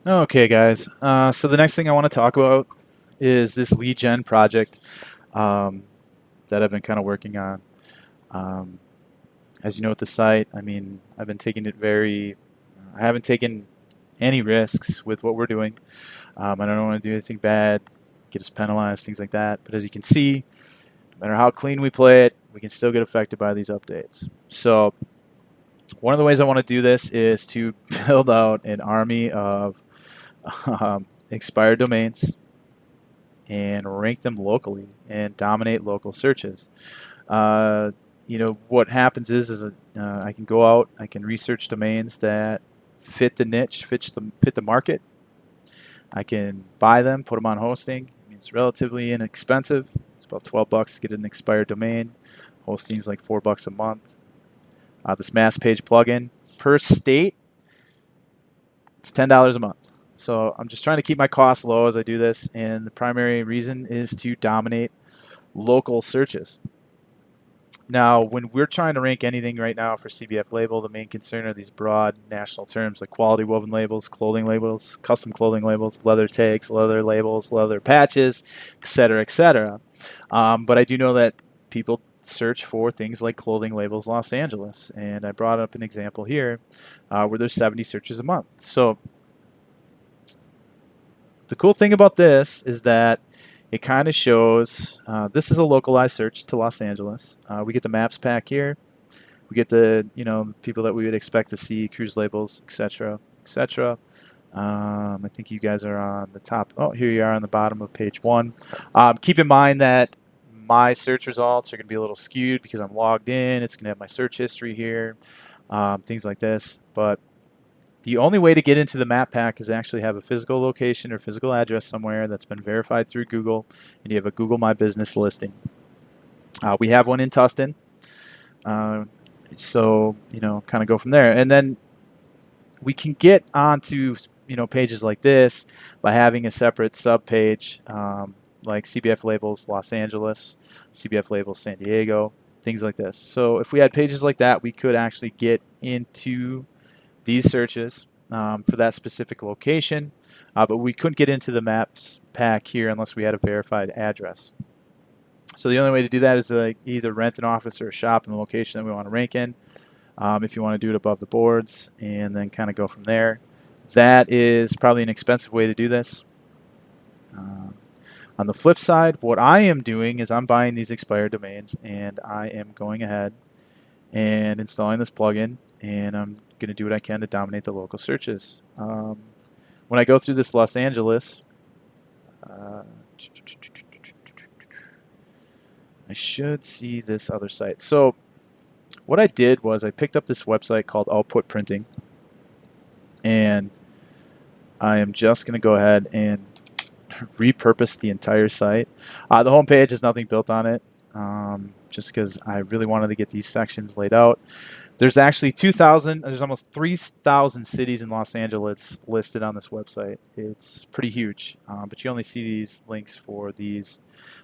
Okay, guys. So the next thing I want to talk about is this lead gen project um, that I've been kind of working on. Um, as you know, with the site, I mean, I've been taking it very. I haven't taken any risks with what we're doing. I don't want to do anything bad, get us penalized, things like that. But as you can see, no matter how clean we play it, we can still get affected by these updates. So one of the ways I want to do this is to build out an army of expired domains and rank them locally and dominate local searches. Uh, what happens is I can go out, I can research domains that fit the niche, fit the market. I can buy them, put them on hosting. I mean, it's relatively inexpensive. It's about $12 to get an expired domain. Hosting is like $4 a month. This mass page plugin per state, it's $10 a month. So I'm just trying to keep my costs low as I do this, and the primary reason is to dominate local searches. Now, when we're trying to rank anything right now for CBF label, the main concern are these broad national terms like quality woven labels, clothing labels, custom clothing labels, leather tags, leather labels, leather patches, etc., etc. But I do know that people search for things like clothing labels Los Angeles, and I brought up an example here where there's 70 searches a month. So the cool thing about this is that it kind of shows this is a localized search to Los Angeles. We get the maps pack here. We get the people that we would expect to see, cruise labels, etc., etc. I think you guys are on the top. Oh, here you are on the bottom of page one. Keep in mind that my search results are going to be a little skewed because I'm logged in. It's going to have my search history here, things like this. But the only way to get into the map pack is actually have a physical location or physical address somewhere that's been verified through Google, and you have a Google My Business listing. We have one in Tustin, uh, so kind of go from there, and then we can get onto pages like this by having a separate sub page, like CBF labels Los Angeles, CBF labels San Diego, things like this. So if we had pages like that, we could actually get into these searches for that specific location, but we couldn't get into the maps pack here unless we had a verified address. So the only way to do that is to either rent an office or a shop in the location that we want to rank in. If you want to do it above the boards and then kind of go from there. That is probably an expensive way to do this. On the flip side, what I am doing is I'm buying these expired domains and I am going ahead and installing this plugin, and I'm going to do what I can to dominate the local searches. When I go through this Los Angeles, uh, I should see this other site. So what I did was I picked up this website called Output Printing, and I am just going to go ahead and repurpose the entire site. The homepage has nothing built on it, just because I really wanted to get these sections laid out. There's actually 2,000, there's almost 3,000 cities in Los Angeles listed on this website. It's pretty huge, but you only see these links for these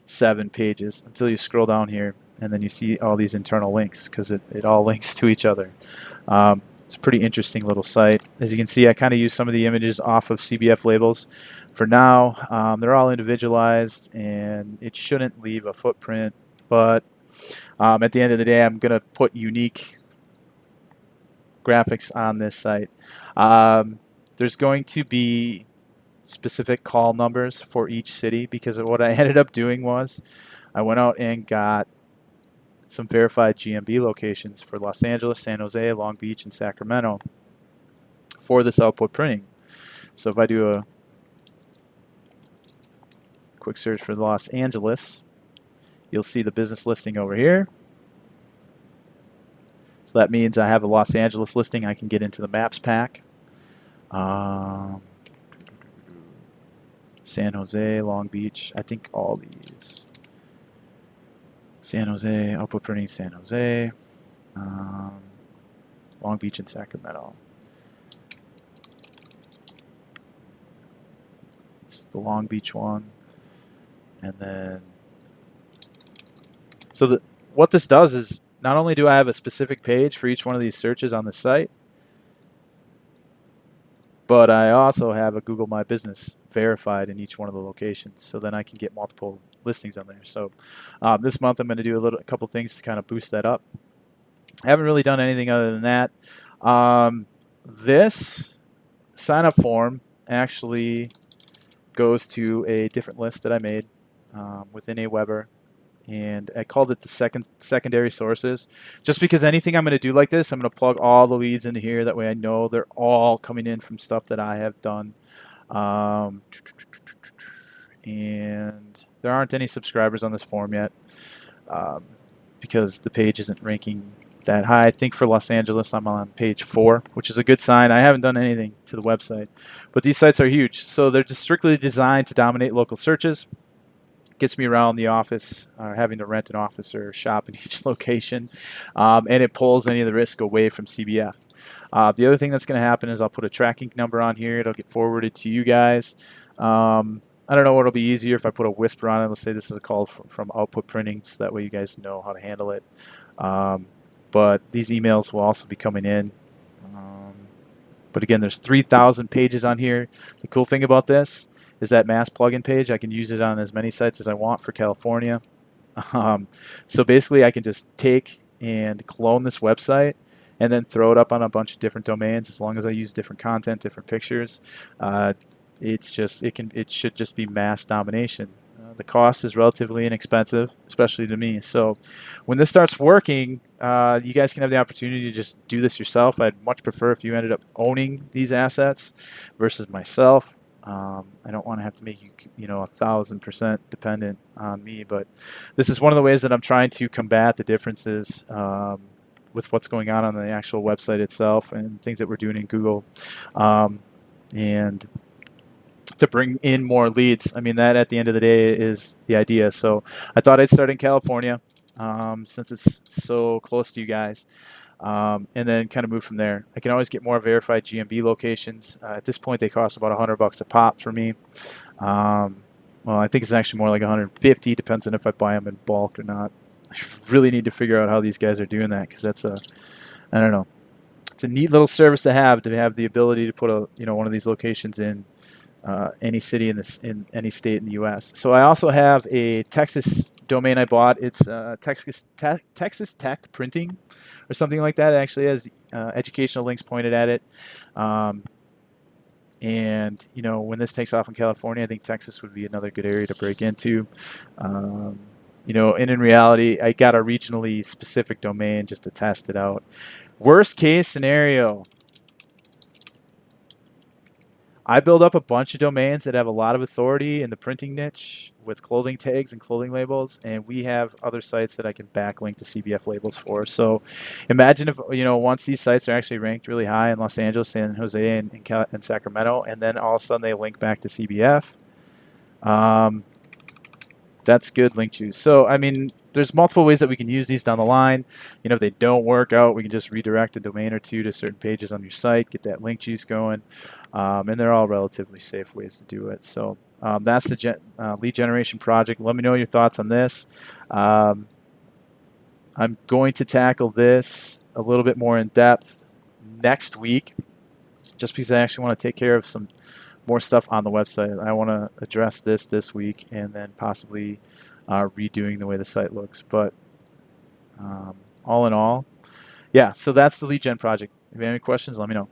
7 pages until you scroll down here, and then you see all these internal links because it all links to each other. It's a pretty interesting little site. As you can see, I kind of use some of the images off of CBF labels. For now, they're all individualized, and it shouldn't leave a footprint, but at the end of the day, I'm going to put unique graphics on this site. There's going to be specific call numbers for each city because what I ended up doing was I went out and got some verified GMB locations for Los Angeles, San Jose, Long Beach, and Sacramento for this output printing. So if I do a quick search for Los Angeles, you'll see the business listing over here. So that means I have a Los Angeles listing. I can get into the maps pack. San Jose, Long Beach, I think all these. San Jose, output printing San Jose, Long Beach, and Sacramento. It's the Long Beach one. And then, so what this does is not only do I have a specific page for each one of these searches on the site, but I also have a Google My Business verified in each one of the locations, so then I can get multiple listings on there. So this month I'm going to do a couple things to kind of boost that up. I haven't really done anything other than that. This sign up form actually goes to a different list that I made within Aweber, and I called it the secondary sources, just because anything I'm going to do like this, I'm going to plug all the leads into here. That way I know they're all coming in from stuff that I have done. And there aren't any subscribers on this form yet because the page isn't ranking that high. I think for Los Angeles I'm on page 4, which is a good sign. I haven't done anything to the website, but these sites are huge, so they're just strictly designed to dominate local searches. Gets me around the office, having to rent an office or shop in each location, and it pulls any of the risk away from CBF. The other thing that's going to happen is I'll put a tracking number on here. It'll get forwarded to you guys. I don't know what'll be easier if I put a whisper on it. Let's say this is a call from Output Printing, so that way you guys know how to handle it. But these emails will also be coming in. But again, there's 3,000 pages on here. The cool thing about this is that mass plugin page. I can use it on as many sites as I want for California. So basically, I can just take and clone this website and then throw it up on a bunch of different domains. As long as I use different content, different pictures, it should just be mass domination. The cost is relatively inexpensive, especially to me. So when this starts working, you guys can have the opportunity to just do this yourself. I'd much prefer if you ended up owning these assets versus myself. I don't want to have to make you, 1,000% dependent on me, but this is one of the ways that I'm trying to combat the differences with what's going on the actual website itself and things that we're doing in Google, and to bring in more leads. I mean, that at the end of the day is the idea. So I thought I'd start in California since it's so close to you guys. And then kind of move from there. I can always get more verified GMB locations. At this point, they cost about $100 a pop for me. Well, I think it's actually more like 150. Depends on if I buy them in bulk or not. I really need to figure out how these guys are doing that, because that's I don't know. It's a neat little service to have the ability to put one of these locations in any city in any state in the U.S. So I also have a Texas domain I bought. It's Texas Tech Printing or something like that. It actually has educational links pointed at it. And when this takes off in California, I think Texas would be another good area to break into. And in reality, I got a regionally specific domain just to test it out. Worst case scenario, I build up a bunch of domains that have a lot of authority in the printing niche with clothing tags and clothing labels, and we have other sites that I can backlink to CBF labels for. So imagine if, once these sites are actually ranked really high in Los Angeles, San Jose, and Sacramento, and then all of a sudden they link back to CBF. That's good link juice. So, I mean, there's multiple ways that we can use these down the line. If they don't work out, we can just redirect a domain or two to certain pages on your site, get that link juice going, and they're all relatively safe ways to do it. So that's the lead generation project. Let me know your thoughts on this. I'm going to tackle this a little bit more in depth next week, just because I actually want to take care of some more stuff on the website. I want to address this week, and then possibly redoing the way the site looks. But all in all, yeah, so that's the lead gen project. If you have any questions, let me know.